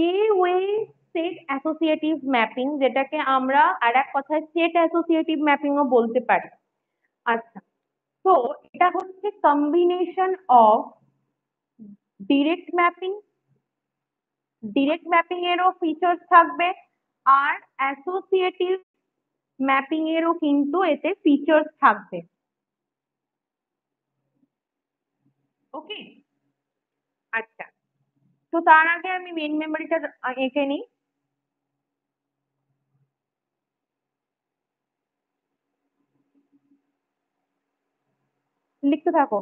কে way set associative mapping, যেটাকে আমরা আর এক কথায় সেট অ্যাসোসিয়েটিভ ম্যাপিংও বলতে পারি। আচ্ছা, তো এটা হচ্ছে combination of direct mapping, direct mapping এরও ফিচার্স থাকবে, আর অ্যাসোসিয়েটিভ ম্যাপিং এরও কিন্তু এতে ফিচার্স থাকবে। ওকে, আচ্ছা, তো তার আগে আমি মেন মেমোরিটা এঁকে নিই। লিখতে থাকো।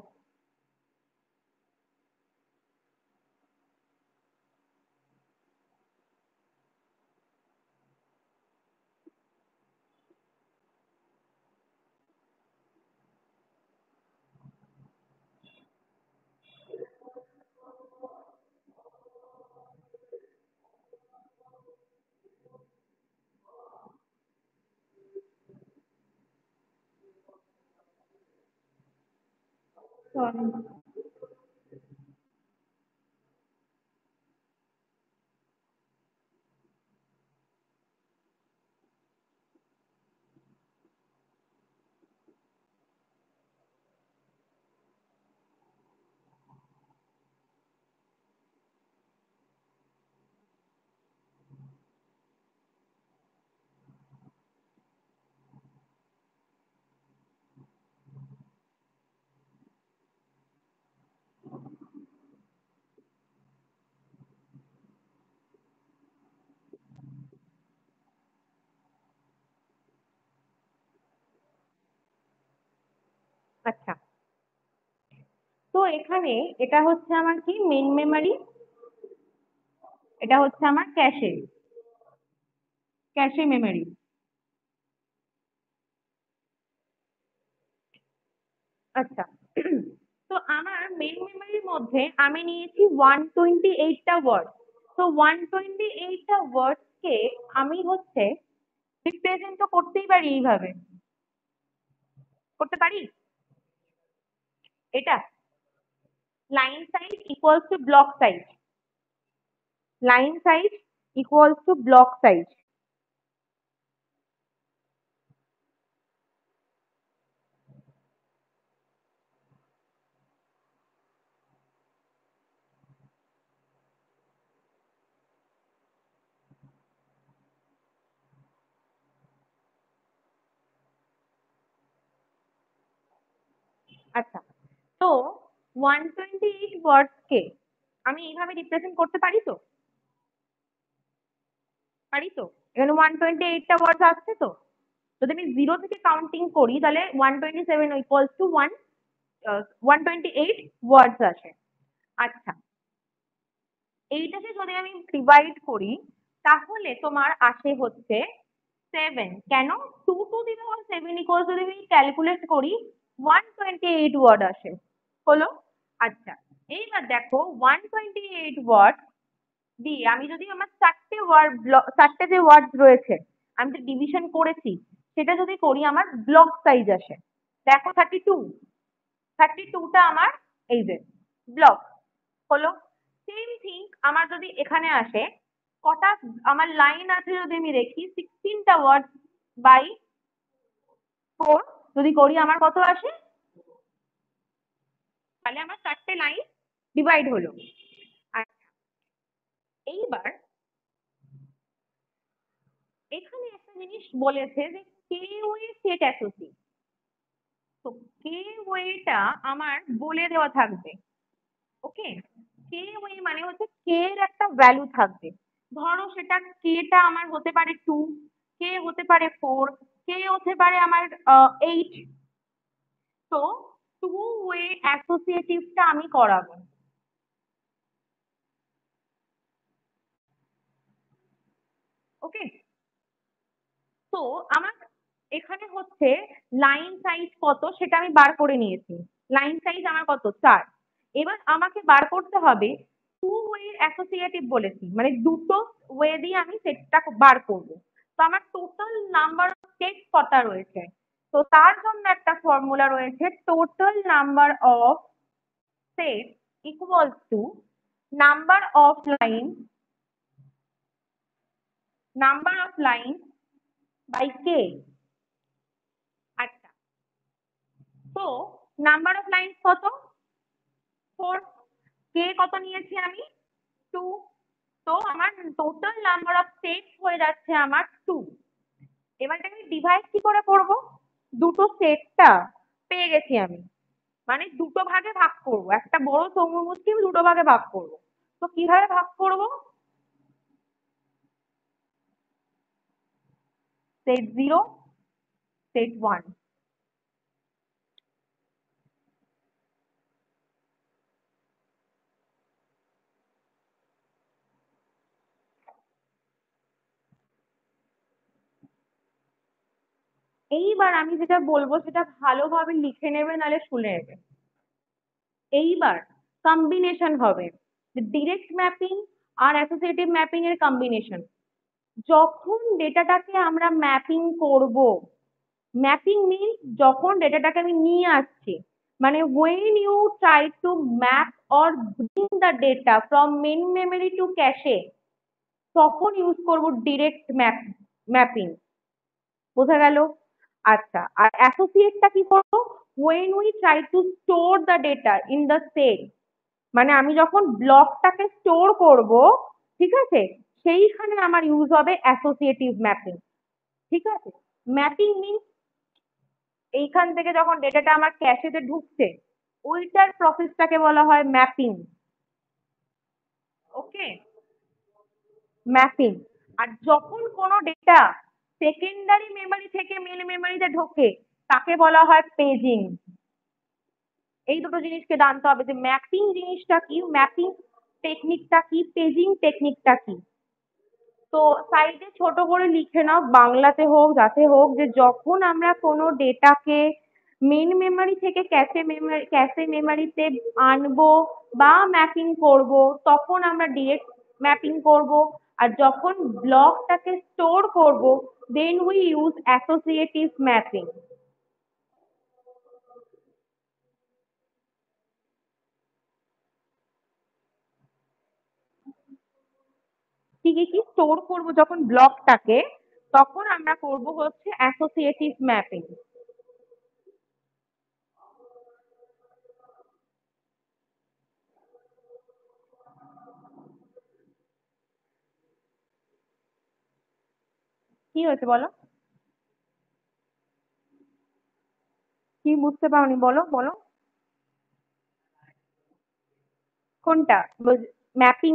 চলো। আচ্ছা, তো এখানে এটা হচ্ছে আমার কি মেন মেমরি, এটা হচ্ছে আমার ক্যাশে, ক্যাশে মেমরি। আচ্ছা, তো আমার মেন মেমরির মধ্যে আমি নিয়েছি 128টা ওয়ার্ড। তো 128টা ওয়ার্ডস কে আমি হচ্ছে রিপ্রেজেন্ট তো করতেই পারি এইভাবে, করতে পারি। এটা line size equals to block size, line size equals to block size. আচ্ছা, তো 128 ওয়ার্ডস কে আমি এইভাবে রিপ্রেজেন্ট করতে পারি তো, পারি তো। এখানে 128টা ওয়ার্ডস আসছে তো, যদি আমি জিরো থেকে কাউন্টিং করি তাহলে 127 ইকুয়ালস টু 128 ওয়ার্ডস আসে। আচ্ছা, এইটাকে যদি আমি ডিভাইড করি তাহলে তোমার আসে হচ্ছে 7। কেন? 2 টু দি পাওয়ার 7 ইকুয়ালস যদি আমি ক্যালকুলেট করি 128 ওয়ার্ড আসে, হলো। আচ্ছা, এইবার দেখো 128 ওয়ার্ড দিয়ে আমি যদি আমার চারটে ওয়ার্ড, চারটে যে ওয়ার্ড রয়েছে আমি যে ডিভিশন করেছি সেটা যদি করি আমার ব্লক সাইজ আসে। দেখো 32, 32টা আমার এই যে ব্লক, হলো। সেম থিং আমার যদি এখানে আসে কটা আমার লাইন আছে যদি আমি দেখি 16টা ওয়ার্ড বাই 4 যদি করি আমার কত আসে, তাহলে আমার চারটে লাইন ডিভাইড হলো। আচ্ছা, এইবার এখানে একটা জিনিস বলেছে যে কে ওয়ে সেট অ্যাসোসিয়েট। তো কে ওয়েটা আমার বলে দেওয়া থাকবে। ওকে, কে ওয়ে মানে হচ্ছে কে এর একটা ভ্যালু থাকবে। ধরো সেটা কেটা আমার হতে পারে 2, কে হতে পারে 4, কে হতে পারে আমার 8। তো টু ওয়ে অ্যাসোসিয়েটিভটা আমি করাবো। ওকে, তো আমার এখানে হচ্ছে লাইন সাইজ কত সেটা আমি বার করে নিয়েছি। লাইন সাইজ আমার কত, 4। এবার আমাকে বার করতে হবে টু ওয়ে অ্যাসোসিয়েটিভ বলেছি, মানে দুটো ওয়ে দিয়ে আমি সেটটা বার করব। তো আমার টোটাল নাম্বার অফ সেট কটা রয়েছে, তো তার জন্য একটা ফর্মুলা রয়েছে, total number of set equals to number of line number of line by K. আচ্ছা, তো নাম্বার অফ লাইন কত? 4। কে কত নিয়েছি আমি? 2। তো আমার টোটাল নাম্বার অফ সেটস হয়ে যাচ্ছে আমার 2। এবার আমি ডিভাইড কি করে করব? দুটো সেটটা পেয়ে গেছি আমি, মানে দুটো ভাগে ভাগ করব, একটা বড় চৌমুখী আমি দুটো ভাগে ভাগ করব। তো কিভাবে ভাগ করব? Set 0, set 1। এইবার আমি যেটা বলবো সেটা ভালোভাবে লিখে নেবে, নাহলে শুনে নেবে। এইবার কম্বিনেশন হবে, ডিরেক্ট ম্যাপিং আর অ্যাসোসিয়েটিভ ম্যাপিং এর কম্বিনেশন। যখন ডেটাটাকে আমরা ম্যাপিং করব, ম্যাপিং মিনস যখন ডেটাটাকে আমি নিয়ে আসছি, মানে when you try to map or bring the data from main memory to cache, তখন ইউজ করব ডিরেক্ট ম্যাপিং। বোঝা গেল? আচ্ছা, আর অ্যাসোসিয়েটটা কি করবো? when we try to store the data in the set, মানে আমি যখন ব্লকটাকে স্টোর করব, ঠিক আছে, সেইখানে আমার ইউজ হবে অ্যাসোসিয়েটিভ ম্যাপিং। ঠিক আছে? ম্যাপিং মিনস এইখান থেকে যখন ডেটাটা আমার ক্যাশেতে ঢুকছে, ওইটার প্রসেসটাকে বলা হয় ম্যাপিং। ওকে, ম্যাপিং। আর যখন কোনো ডেটা সেকেন্ডারি মেমোরি থেকে মেন মেমোরিতে ঢোকে, তাকে বলা হয় পেজিং। এই দুটো জিনিসকে জানতে হবে যে ম্যাপিং জিনিসটা কি, ম্যাপিং টেকনিকটা কি, পেজিং টেকনিকটা কি। তো সাইডে ছোট করে লিখে নাও, বাংলাতে হোক যাতে হোক, যে যখন আমরা কোনো ডেটাকে মেন মেমোরি থেকে ক্যাশে মেমোরিতে আনবো বা ম্যাপিং করব, তখন আমরা ডিরেক্ট ম্যাপিং করব। আর যখন ব্লকটাকে স্টোর করব, then we use associative mapping. কি কি কি স্টোর করব যখন ব্লকটাকে, তখন আমরা করব হচ্ছে অ্যাসোসিয়েটিভ ম্যাপিং। কি হয়েছে বলো? কি বুঝতে পারোনি বলো বলো। কোনটা? ম্যাপিং।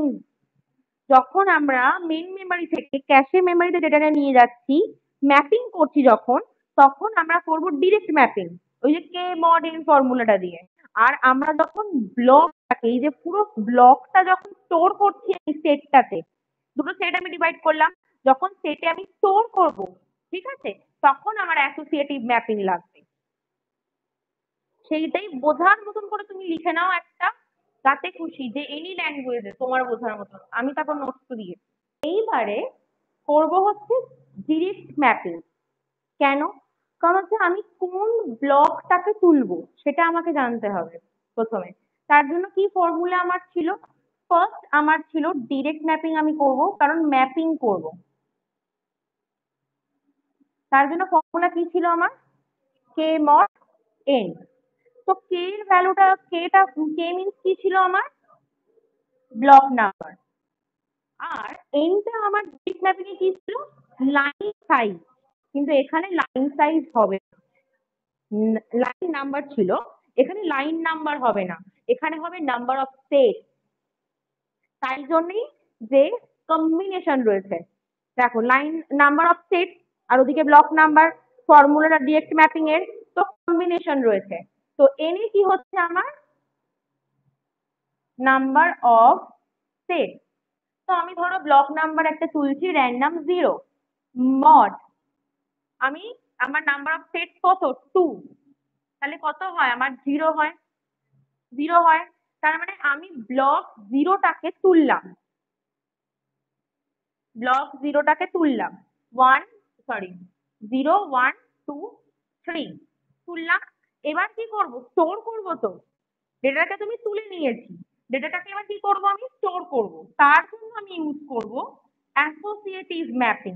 যখন আমরা মেইন মেমোরি থেকে ক্যাশে মেমোরিতে ডেটাটা নিয়ে যাচ্ছি, ম্যাপিং করছি যখন, তখন আমরা করব ডিরেক্ট ম্যাপিং, ওই যে কে মড এন ফর্মুলাটা দিয়ে। আর আমরা যখন ব্লকটাকে, এই যে পুরো ব্লকটা যখন স্টোর করছি এই সেটটাতে, দুটো সেট আমি ডিভাইড করলাম, যখন সেটে আমি স্টোর করব, ঠিক আছে, তখন আমার অ্যাসোসিয়েটিভ ম্যাপিং লাগবে। সেইটাই বোঝার মতন করে তুমি লিখে নাও একটা, যাতে খুশি যে এনি ল্যাঙ্গুয়েজে তোমার বোঝার মতন, আমি তারপর নোটস তো দিয়ে। এইবারে করব হচ্ছে ডিরেক্ট ম্যাপিং। কেন? কারণ হচ্ছে আমি কোন ব্লকটাকে তুলবো সেটা আমাকে জানতে হবে প্রথমে। তার জন্য কি ফর্মুলা আমার ছিল? ফার্স্ট আমার ছিল ডিরেক্ট ম্যাপিং আমি করব, কারণ ম্যাপিং করব। তার জন্য ফর্মুলা কি ছিল আমার? কে মড এন। তো কে এর ভ্যালুটা, কে মিনস কি ছিল আমার? Block number. আর এনটা আমার ডিরেক্ট ম্যাপিং এ কি ছিল? Line size. কিন্তু এখানে লাইন সাইজ হবে না, লাইন নাম্বার ছিল, এখানে লাইন নাম্বার হবে না, এখানে হবে নাম্বার অফ সেট। তাই জন্যই যে কম্বিনেশন রয়েছে, দেখো লাইন নাম্বার অফ সেট আর ওদিকে ব্লক নাম্বার, ফর্মুলাটা ডিরেক্ট ম্যাপিং এর, তো কম্বিনেশন রয়েছে। তো এনে কি হচ্ছে আমার? Number of set. তো আমি ধরো ব্লক নাম্বার একটা তুলছি র্যান্ডম 0, মড আমি, আমার নাম্বার অফ সেট কত? 2। তাহলে কত হয় আমার? 0 হয়। 0 হয়, তার মানে আমি ব্লক জিরোটাকে তুললাম, ব্লক জিরোটাকে তুললাম, 1, সরি, 0, 1, 2, 3 তুললাম। এবার কি করব? স্টোর করব। তো ডেটাটাকে তুমি তুলে নিয়েছি, ডেটাটাকে এবার কি করব? আমি স্টোর করব। তার জন্য আমি ইউজ করব অ্যাসোসিয়েটিভ ম্যাপিং।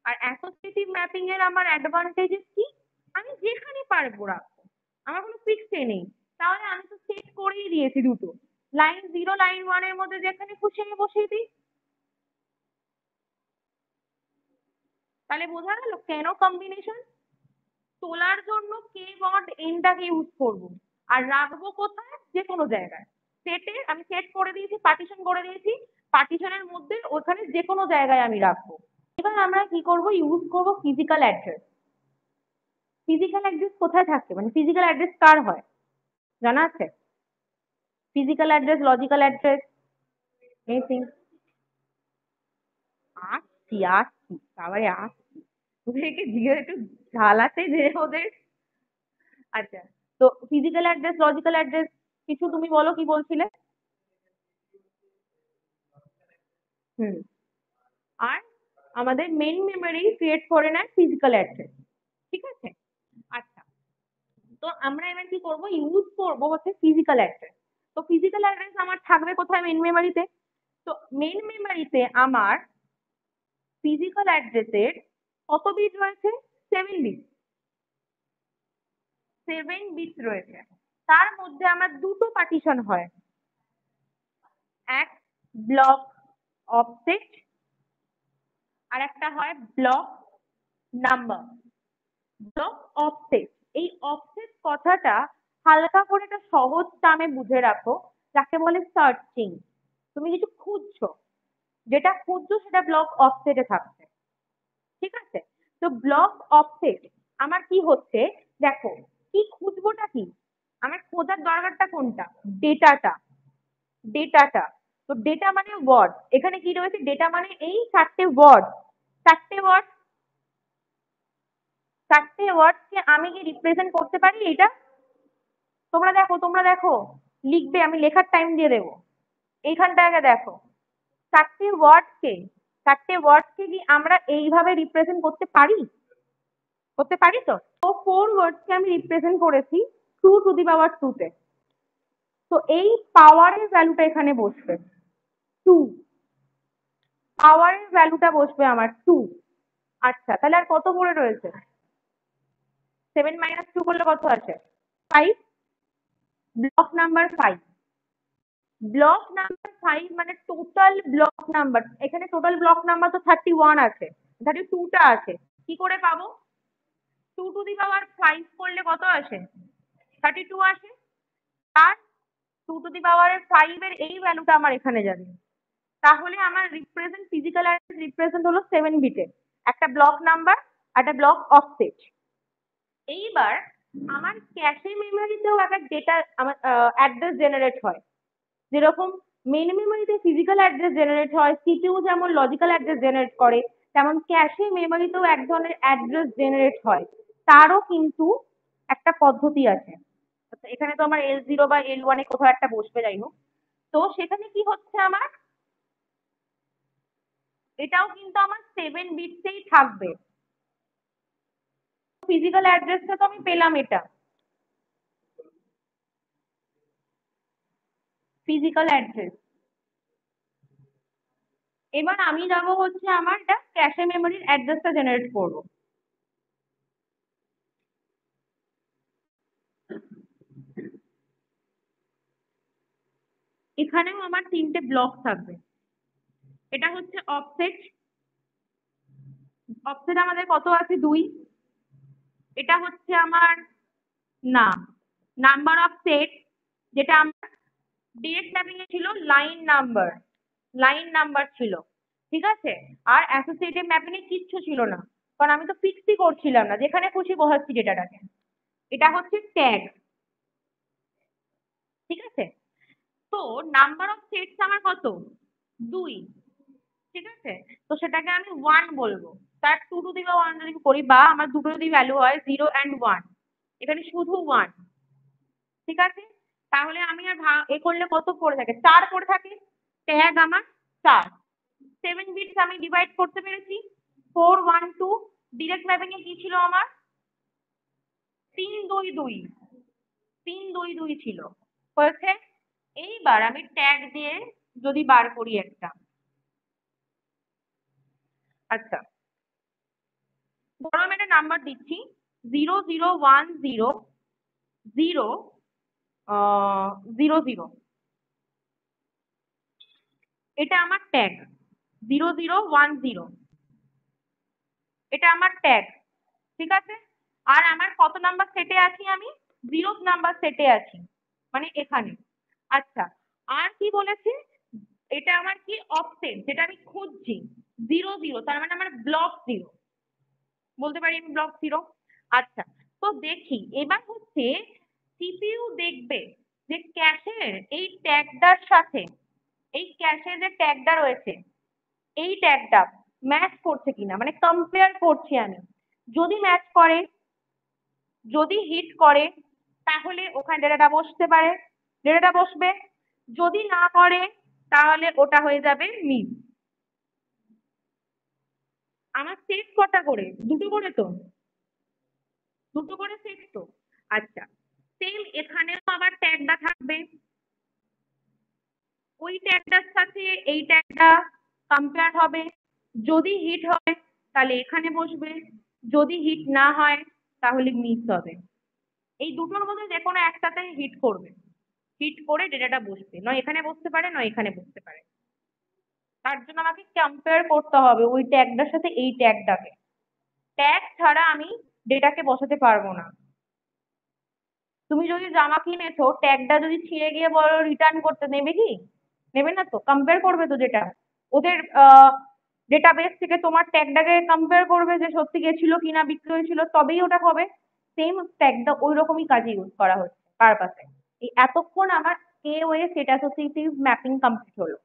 আর অ্যাসোসিয়েটিভ ম্যাপিং এর আমার অ্যাডভান্টেজেস কি? আমি যেখানে পারবো রাখবো, আমার কোনো ফিক্সড নেই। তাহলে আমি তো সেট করেই দিয়েছি দুটো, লাইন 0 লাইন 1 এর মধ্যে যেখানে খুশি আমি বসিয়ে দিই। তাহলে বোঝা গেল কেন কম্বিনেশন। তোলার জন্য কে বন্ড এনটাকে ইউজ করব, আর রাখবো কোথায়? যে কোনো জায়গায়। সেটে আমি সেট করে দিয়েছি, পার্টিশন করে দিয়েছি, পার্টিশনের মধ্যে ওখানে যে কোনো জায়গায় আমি রাখবো। এবার আমরা কি করব? ইউজ করব ফিজিক্যাল অ্যাড্রেস। ফিজিক্যাল অ্যাড্রেস কোথায় থাকে, মানে ফিজিক্যাল অ্যাড্রেস কার হয় জানা আছে? Physical address, logical address, anything? আসছি আসছি, তারপরে আসছি। ওদেরকে জিজ্ঞেস একটু ঝালাতে যে ওদের। আচ্ছা, তো ফিজিক্যাল অ্যাড্রেস, লজিক্যাল অ্যাড্রেস, কিছু তুমি বলো কি বলছিলে? হুম। আর আমাদের মেন মেমোরি ক্রিয়েট করে নেয় ফিজিক্যাল অ্যাড্রেস, ঠিক আছে? আচ্ছা, তো আমরা এবার কি করব? ইউজ করব হচ্ছে ফিজিক্যাল অ্যাড্রেস। তো ফিজিক্যাল অ্যাড্রেস আমার থাকবে কোথায়? মেন মেমোরিতে। তো মেন মেমোরিতে আমার ফিজিক্যাল অ্যাড্রেসের কত বিট রয়েছে? 7 বিট। 7 বিট রয়েছে। তার মধ্যে আমার দুটো পার্টিশন হয়, এক ব্লক অফসেট, আর একটা হয় ব্লক নাম্বার। ব্লক অফসেট, এই অফসেট কথাটা হালকা করে একটা সহজ টার্মে বুঝে রাখো, যাকে বলে সার্চিং। তুমি কিছু খুঁজছো, যেটা খুঁজছো সেটা ব্লক অফসেটে থাকছে, ঠিক আছে? তো ব্লক অফসেট আমার কি হচ্ছে? দেখো, কি খুঁজবোটা কি? আমার খোঁজার দরকারটা কোনটা? ডেটাটা। ডেটাটা। তো ডেটা মানে ওয়ার্ড, এখানে কি রয়েছে? ডেটা মানে এই 4টে ওয়ার্ড। 4টে ওয়ার্ড, 4টে ওয়ার্ডকে আমি কি রিপ্রেজেন্ট করতে পারি এটা? তোমরা দেখো, তোমরা দেখো, লিখবে, আমি লেখার টাইম দিয়ে দেবো। এইখানটাকে দেখো, 4টে ওয়ার্ডকে, 4টে ওয়ার্ডকে কি আমরা এইভাবে রিপ্রেজেন্ট করতে পারি? করতে পারি তো? তো 4 ওয়ার্ডকে আমি রিপ্রেজেন্ট করেছি 2 টু দি পাওয়ার 2 তে। তো এই পাওয়ারের ভ্যালুটা এখানে বসবে 2। পাওয়ারের ভ্যালুটা বসবে আমার 2। আচ্ছা, তাহলে আর কত পড়ে রয়েছে? 7 - 2 করলে কত আসে? 5। Block number 5। ব্লক নাম্বার 5 মানে টোটাল ব্লক নাম্বার। এখানে টোটাল ব্লক নাম্বার তো 31 আছে, 32টা আছে। কি করে পাবো? 2 টু দি পাওয়ার 5 করলে কত আসে? 32 আসে। আর 2 টু দি পাওয়ার 5 এর এই ভ্যালুটা আমার এখানে যাবে। তাহলে আমার রিপ্রেজেন্ট, ফিজিক্যাল রিপ্রেজেন্ট হলো 7 বিটে, একটা ব্লক নাম্বার, একটা ব্লক অফসেট। এইবার আমার ক্যাশে মেমোরিতেও একটা ডেটা, আমার অ্যাড্রেস জেনারেট হয়। যেরকম মেন মেমোরিতে ফিজিক্যাল অ্যাড্রেস জেনারেট হয়, সিপিইউ যেমন লজিক্যাল অ্যাড্রেস জেনারেট করে, তেমন ক্যাশে মেমোরিতেও এক ধরনের অ্যাড্রেস জেনারেট হয়। তারও কিন্তু একটা পদ্ধতি আছে। আচ্ছা, এখানে তো আমার L0 বা L1 কোথাও একটা বসবে, যাই হোক। তো সেখানে কি হচ্ছে আমার, এটাও কিন্তু আমার 7 বিটসেই থাকবে। ফিজিক্যাল অ্যাড্রেসটা তো আমি পেলাম, এটা ফিজিক্যাল অ্যাড্রেস। এবার আমি যাবো হচ্ছে আমার এটা ক্যাশে মেমোরির অ্যাড্রেসটা জেনারেট করব। এখানেও আমার 3টে ব্লক থাকবে। এটা হচ্ছে অফসেট। অফসেট আমাদের কত আছে? 2। এটা হচ্ছে আমার না, নাম্বার অফ সেট, যেটা আমার ডিরেক্ট ম্যাপিং এ ছিল লাইন নাম্বার। লাইন নাম্বার ছিল, ঠিক আছে? আর অ্যাসোসিয়েটিভ ম্যাপিং এ কিচ্ছু ছিল না, কারণ আমি তো ফিক্সই করছিলাম না, যেখানে খুশি বসাচ্ছি ডেটাটাকে। এটা হচ্ছে ট্যাগ, ঠিক আছে? তো নাম্বার অফ সেটস আমার কত? 2, ঠিক আছে? তো সেটাকে আমি 1 বলবো। তার 2 টু দি পাওয়ার 1 যদি করি, বা আমার দুটো যদি ভ্যালু হয় 0 and 1, এখানে শুধু 1, ঠিক আছে? তাহলে আমি আর এ করলে কত পড়ে থাকে? 4 পড়ে থাকে। ট্যাগ আমার 4। 7 বিটস আমি ডিভাইড করতে পেরেছি। 4 1 2। ডিরেক্ট ম্যাপিং এ কি ছিল আমার? 3 2 2। 3 2 2 ছিল, হয়েছে? এইবার আমি ট্যাগ দিয়ে যদি বার করি একটা, আচ্ছা, ধরো আমি একটা নাম্বার দিচ্ছি, 0010 0 এটা আমার ট্যাগ। 0010 এটা আমার ট্যাগ, ঠিক আছে। আর আমার কত নাম্বার সেটে আছি আমি? 0 নাম্বার সেটে আছি, মানে এখানে। আচ্ছা, আর কি বলেছে? এটা আমার কি অফসেট, যেটা আমি খুঁজছি, 00, তার মানে আমার ব্লক 0, বলতে পারি আমি ব্লক 0। আচ্ছা, তো দেখি এবার হচ্ছে সিপিইউ দেখবে যে ক্যাশের এই ট্যাগটার সাথে, এই ক্যাশে যে ট্যাগটা রয়েছে, এই ট্যাগটা ম্যাচ করছে কিনা, মানে কম্পেয়ার করছি আমি। যদি ম্যাচ করে, যদি হিট করে, তাহলে ওখানে ডেটাটা বসতে পারে, ডেটাটা বসবে। যদি না করে, তাহলে ওটা হয়ে যাবে মিস। আমার সেট কটা করে? দুটো করে তো, দুটো করে সেট তো। আচ্ছা, সেম এখানেও আবার ট্যাগটা থাকবে, ওই ট্যাগটার সাথে এই ট্যাগটা কম্পেয়ার হবে। যদি হিট হয় তাহলে এখানে বসবে, যদি হিট না হয় তাহলে মিস হবে। এই দুটোর মধ্যে যে কোনো একটাতে হিট করবে, হিট করে ডেটাটা বসবে, নয় এখানে বসতে পারে, নয় এখানে বসতে পারে। তার জন্য আমাকে কম্পেয়ার করতে হবে ওই ট্যাগটার সাথে এই ট্যাগটাকে। ট্যাগ ছাড়া আমি ডেটাকে বসাতে পারবো না। তুমি যদি জামা কিনেছো, ট্যাগটা যদি ছিঁড়ে গিয়ে বলো রিটার্ন করতে, নেবে কি? নেবে না তো, কম্পেয়ার করবে তো যেটা ওদের ডেটাবেস থেকে তোমার ট্যাগটাকে কম্পেয়ার করবে যে সত্যি গেছিল কিনা, বিক্রি হয়েছিল, তবেই ওটা হবে। সেম ট্যাগটা ওই রকমই কাজে ইউজ করা হচ্ছে পারপাসে। এই এতক্ষণ আমার K way set associative mapping complete হলো।